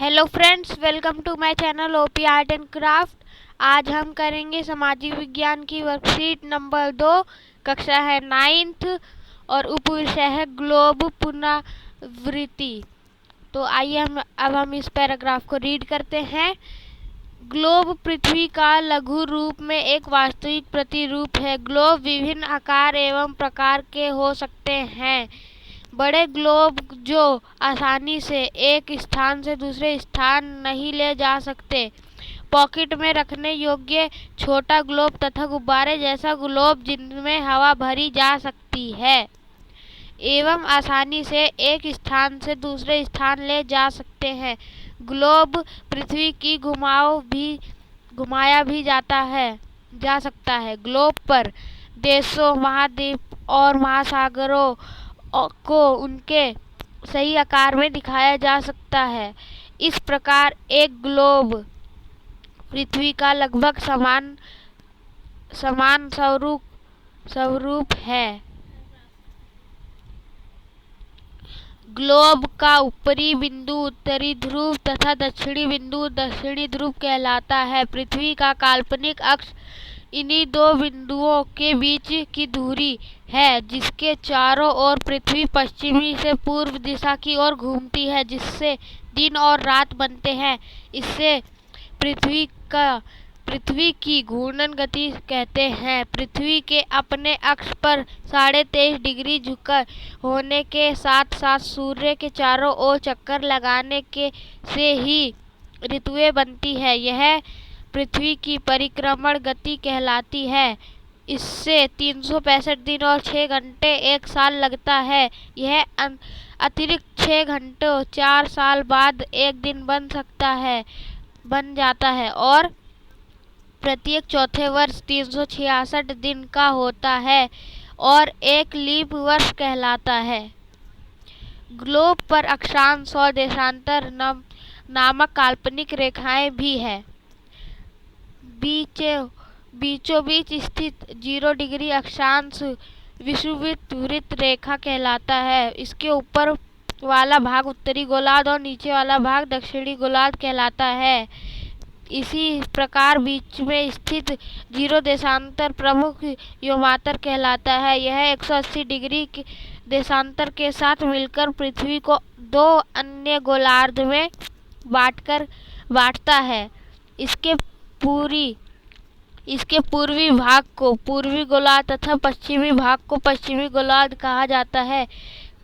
Hello friends, welcome to my channel OP art and craft. आज हम करेंगे सामाजिक विज्ञान की वर्कशीट नंबर 2, कक्षा है 9th और उपविषय है ग्लोब पुनरावृत्ति। तो आइए हम इस पैराग्राफ को रीड करते हैं। ग्लोब पृथ्वी का लघु रूप में एक वास्तविक प्रतिरूप है। ग्लोब विभिन्न आकार एवं प्रकार के हो सकते हैं। बड़े ग्लोब जो आसानी से एक स्थान से दूसरे स्थान नहीं ले जा सकते, पॉकेट में रखने योग्य छोटा ग्लोब तथा गुब्बारे जैसा ग्लोब जिनमें हवा भरी जा सकती है एवं आसानी से एक स्थान से दूसरे स्थान ले जा सकते हैं। ग्लोब पृथ्वी की घुमाया भी जा सकता है। ग्लोब पर देशों, महाद्वीप और महासागरों को उनके सही आकार में दिखाया जा सकता है। इस प्रकार एक ग्लोब पृथ्वी का लगभग समान स्वरूप है। ग्लोब का ऊपरी बिंदु उत्तरी ध्रुव तथा दक्षिणी बिंदु दक्षिणी ध्रुव कहलाता है। पृथ्वी का काल्पनिक अक्ष इन्हीं दो बिंदुओं के बीच की दूरी है, जिसके चारों ओर पृथ्वी पश्चिमी से पूर्व दिशा की ओर घूमती है, जिससे दिन और रात बनते हैं। इससे पृथ्वी की घूर्णन गति कहते हैं। पृथ्वी के अपने अक्ष पर 23.5 डिग्री झुकाव होने के साथ साथ सूर्य के चारों ओर चक्कर लगाने से ही ऋतुएं बनती है। यह पृथ्वी की परिक्रमण गति कहलाती है। इससे 365 दिन और 6 घंटे एक साल लगता है। यह अतिरिक्त 6 घंटों 4 साल बाद एक दिन बन जाता है और प्रत्येक चौथे वर्ष 366 दिन का होता है और एक लीप वर्ष कहलाता है। ग्लोब पर अक्षांश और देशांतर नामक काल्पनिक रेखाएं भी है। बीचों बीच स्थित 0 डिग्री अक्षांश विषुववृत्त वृत्त रेखा कहलाता है। इसके ऊपर वाला भाग उत्तरी गोलार्ध और नीचे वाला भाग दक्षिणी गोलार्ध कहलाता है। इसी प्रकार बीच में स्थित 0 देशांतर प्रमुख योमांतर कहलाता है। यह 180 डिग्री देशांतर के साथ मिलकर पृथ्वी को 2 अन्य गोलार्ध में बांटता है। इसके पूर्वी भाग को पूर्वी गोलार्ध तथा पश्चिमी भाग को पश्चिमी गोलार्ध कहा जाता है।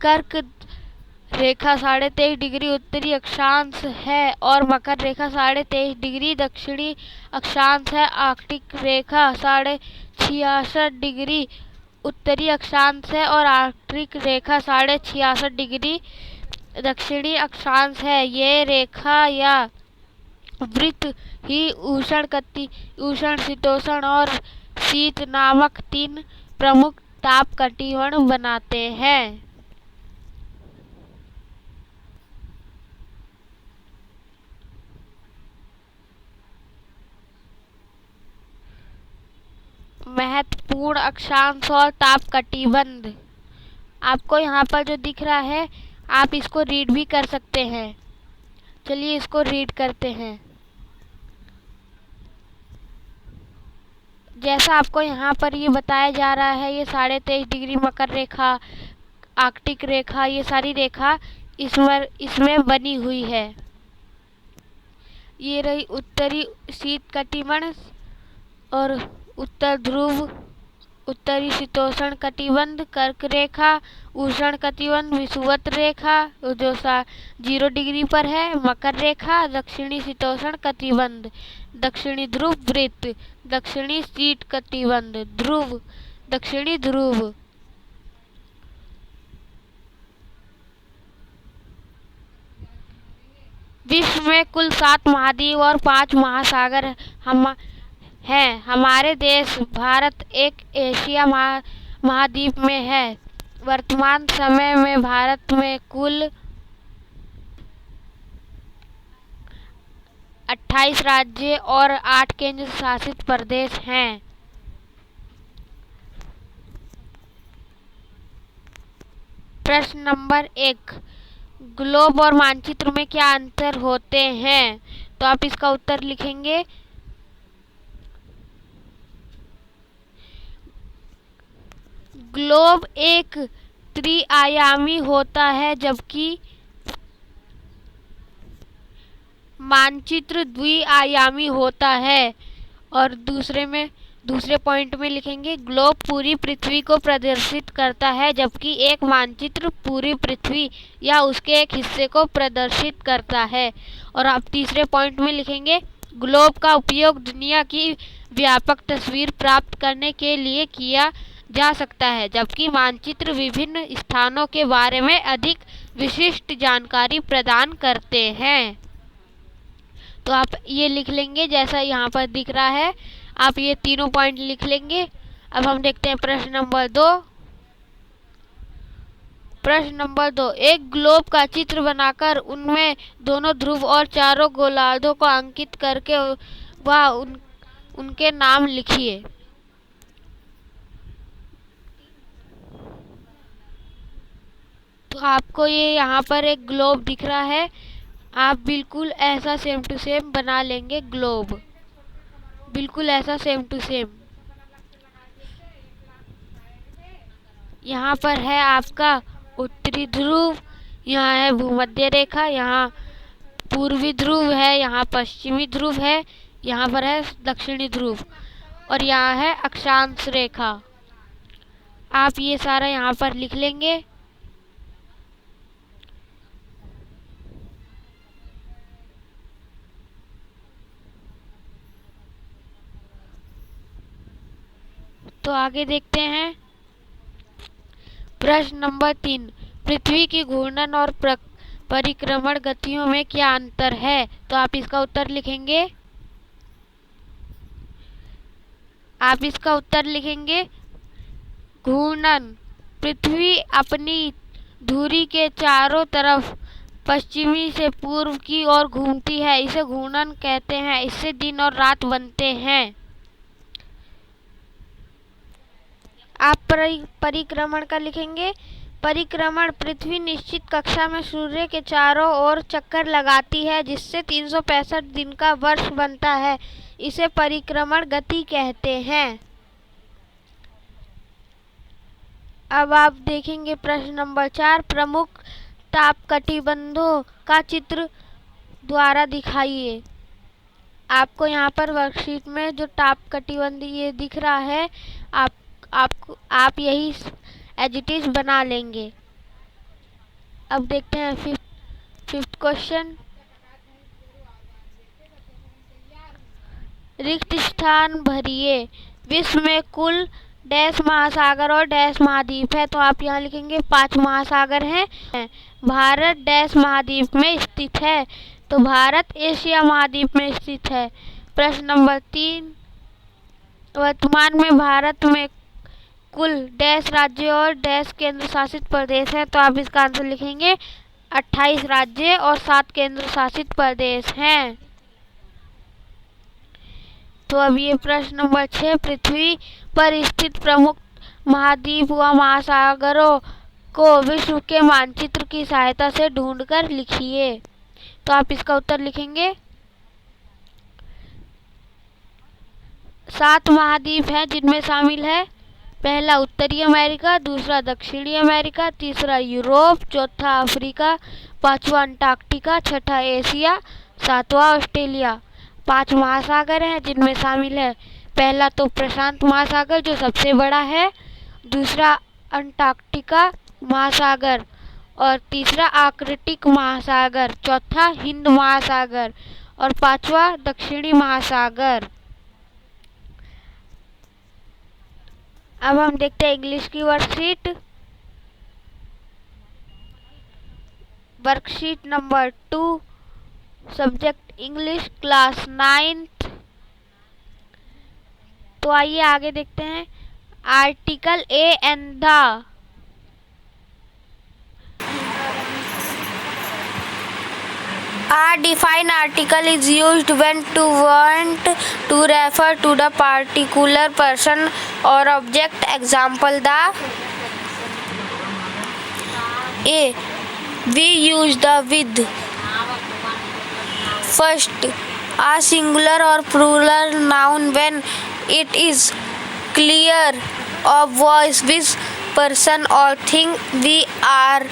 कर्क रेखा 23.5 डिग्री उत्तरी अक्षांश है और मकर रेखा 23.5 डिग्री दक्षिणी अक्षांश है। आर्कटिक रेखा 66.5 डिग्री उत्तरी अक्षांश है और आर्कटिक रेखा 66.5 डिग्री दक्षिणी अक्षांश है। ये रेखा या वृत्त ही उष्ण, शीतोष्ण और शीत नामक 3 प्रमुख ताप कटिबंध बनाते हैं। महत्वपूर्ण अक्षांश और ताप कटिबंध आपको यहाँ पर जो दिख रहा है, आप इसको रीड भी कर सकते हैं। चलिए इसको रीड करते हैं। जैसा आपको यहाँ पर ये बताया जा रहा है, ये 23.5 डिग्री मकर रेखा, आर्कटिक रेखा, ये सारी रेखा इसमें बनी हुई है। ये रही उत्तरी शीत कटिबंध और उत्तर ध्रुव, उत्तरी शीतोष्ण कटिबंध, कर्क रेखा, उष्ण कटिबंध, विषुवत रेखा जो 0 डिग्री पर है, मकर रेखा, दक्षिणी शीतोष्ण कटिबंध, दक्षिणी ध्रुव वृत्त, दक्षिणी शीत कटिबंध, ध्रुव, दक्षिणी ध्रुव। विश्व में कुल 7 महाद्वीप और 5 महासागर हैं। हमारे देश भारत एक एशिया महाद्वीप में है। वर्तमान समय में भारत में कुल 28 राज्य और 8 केंद्र शासित प्रदेश हैं। प्रश्न नंबर 1, ग्लोब और मानचित्र में क्या अंतर होते हैं? तो आप इसका उत्तर लिखेंगे। ग्लोब एक त्रिआयामी होता है जबकि मानचित्र द्विआयामी होता है। और दूसरे पॉइंट में लिखेंगे ग्लोब पूरी पृथ्वी को प्रदर्शित करता है जबकि एक मानचित्र पूरी पृथ्वी या उसके एक हिस्से को प्रदर्शित करता है। और आप तीसरे पॉइंट में लिखेंगे ग्लोब का उपयोग दुनिया की व्यापक तस्वीर प्राप्त करने के लिए किया जा सकता है जबकि मानचित्र विभिन्न स्थानों के बारे में अधिक विशिष्ट जानकारी प्रदान करते हैं। तो आप ये लिख लेंगे जैसा यहाँ पर दिख रहा है, आप ये तीनों पॉइंट लिख लेंगे। अब हम देखते हैं प्रश्न नंबर 2। प्रश्न नंबर 2, एक ग्लोब का चित्र बनाकर उनमें दोनों ध्रुव और चारों गोलार्धों को अंकित करके उनके नाम लिखिए। तो आपको ये यहाँ पर एक ग्लोब दिख रहा है, आप बिल्कुल ऐसा सेम टू सेम बना लेंगे ग्लोब, बिल्कुल ऐसा सेम टू सेम। यहाँ पर है आपका उत्तरी ध्रुव, यहाँ है भूमध्य रेखा, यहाँ पूर्वी ध्रुव है, यहाँ पश्चिमी ध्रुव है, यहाँ पर है दक्षिणी ध्रुव और यहाँ है अक्षांश रेखा। आप ये सारा यहाँ पर लिख लेंगे। तो आगे देखते हैं प्रश्न नंबर 3, पृथ्वी की घूर्णन और परिक्रमण गतियों में क्या अंतर है? तो आप इसका उत्तर लिखेंगे। आप इसका उत्तर लिखेंगे घूर्णन, पृथ्वी अपनी धुरी के चारों तरफ पश्चिमी से पूर्व की ओर घूमती है, इसे घूर्णन कहते हैं। इससे दिन और रात बनते हैं। आप परिक्रमण का लिखेंगे। परिक्रमण, पृथ्वी निश्चित कक्षा में सूर्य के चारों ओर चक्कर लगाती है जिससे 365 दिन का वर्ष बनता है, इसे परिक्रमण गति कहते हैं। अब आप देखेंगे प्रश्न नंबर 4, प्रमुख तापकटिबंधों का चित्र द्वारा दिखाइए। आपको यहाँ पर वर्कशीट में जो तापकटिबंध ये दिख रहा है, आप यही एज इट इज बना लेंगे। अब देखते हैं फिफ्थ क्वेश्चन, रिक्त स्थान भरिए। विश्व में कुल डैश महासागर और डैश महाद्वीप है। तो आप यहाँ लिखेंगे 5 महासागर हैं। भारत डैश महाद्वीप में स्थित है। तो भारत एशिया महाद्वीप में स्थित है। प्रश्न नंबर 3, वर्तमान में भारत में कुल डैश राज्य और डैश केंद्र शासित प्रदेश है। तो आप इसका आंसर लिखेंगे 28 राज्य और 7 केंद्र शासित प्रदेश हैं। तो अब ये प्रश्न नंबर 6, पृथ्वी पर स्थित प्रमुख महाद्वीप व महासागरों को विश्व के मानचित्र की सहायता से ढूंढकर लिखिए। तो आप इसका उत्तर लिखेंगे। 7 महाद्वीप हैं जिनमें शामिल है पहला उत्तरी अमेरिका, दूसरा दक्षिणी अमेरिका, तीसरा यूरोप, चौथा अफ्रीका, पांचवा अंटार्कटिका, छठा एशिया, सातवां ऑस्ट्रेलिया। 5 महासागर हैं जिनमें शामिल है पहला तो प्रशांत महासागर जो सबसे बड़ा है, दूसरा अंटार्कटिका महासागर और तीसरा आर्कटिक महासागर, चौथा हिंद महासागर और पांचवा दक्षिणी महासागर। अब हम देखते हैं इंग्लिश की worksheet. Worksheet number 2, subject English, class 9th। तो आइए आगे देखते हैं। Article A and the. A defined article is used when to want to refer to the particular person or object. Example, the A. We use the with. First, a singular or plural noun when it is clear of voice which person or thing we are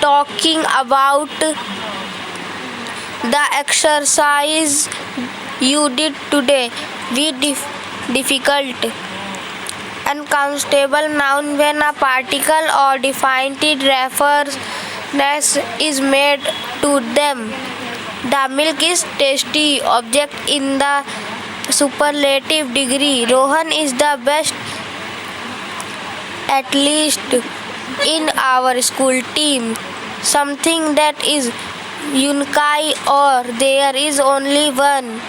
talking about. The exercise you did today. We difficult. Uncountable noun when a particle or definite reference is made to them. The milk is tasty. Object in the superlative degree. Rohan is the best athlete in our school team. Something that is unique or there is only one.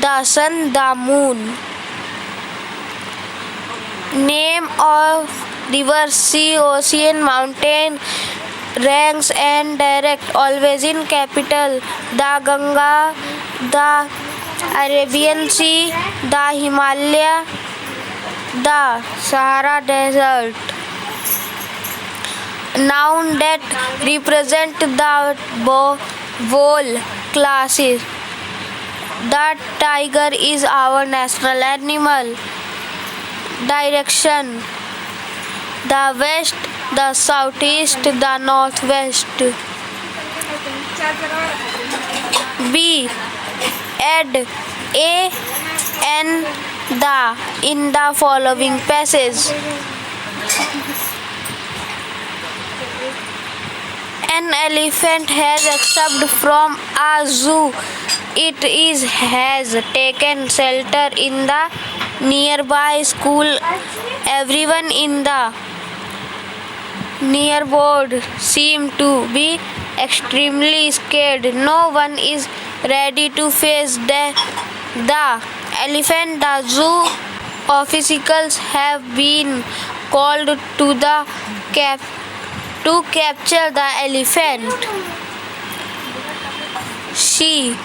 The sun, the moon. Name of river, sea, ocean, mountain, ranks and direct, always in capital. The Ganga, the Arabian Sea, the Himalaya, the Sahara Desert. Noun that represent the whole classes. The tiger is our national animal. Direction: the west, the southeast, the northwest. B. Add a n the in the following passage. An elephant has escaped from a zoo. It has taken shelter in the nearby school. Everyone in the neighborhood seems to be extremely scared. No one is ready to face the elephant. The zoo officials have been called to capture the elephant. C.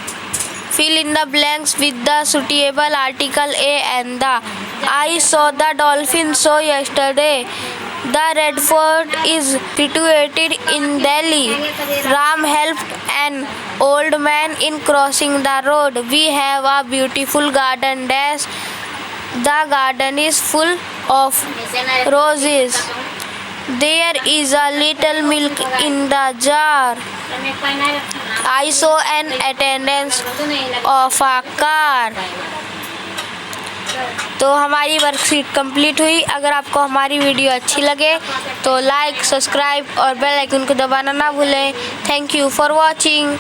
Fill in the blanks with the suitable article A and the. I saw the dolphin show yesterday. The Red Fort is situated in Delhi. Ram helped an old man in crossing the road. We have a beautiful garden. Dash. The garden is full of roses. There is a little milk in the jar. I saw an attendance of a car. तो हमारी worksheet complete हुई। अगर आपको हमारी video अच्छी लगे तो like, subscribe और बेल आइकन को दबाना ना भूलें। Thank you for watching.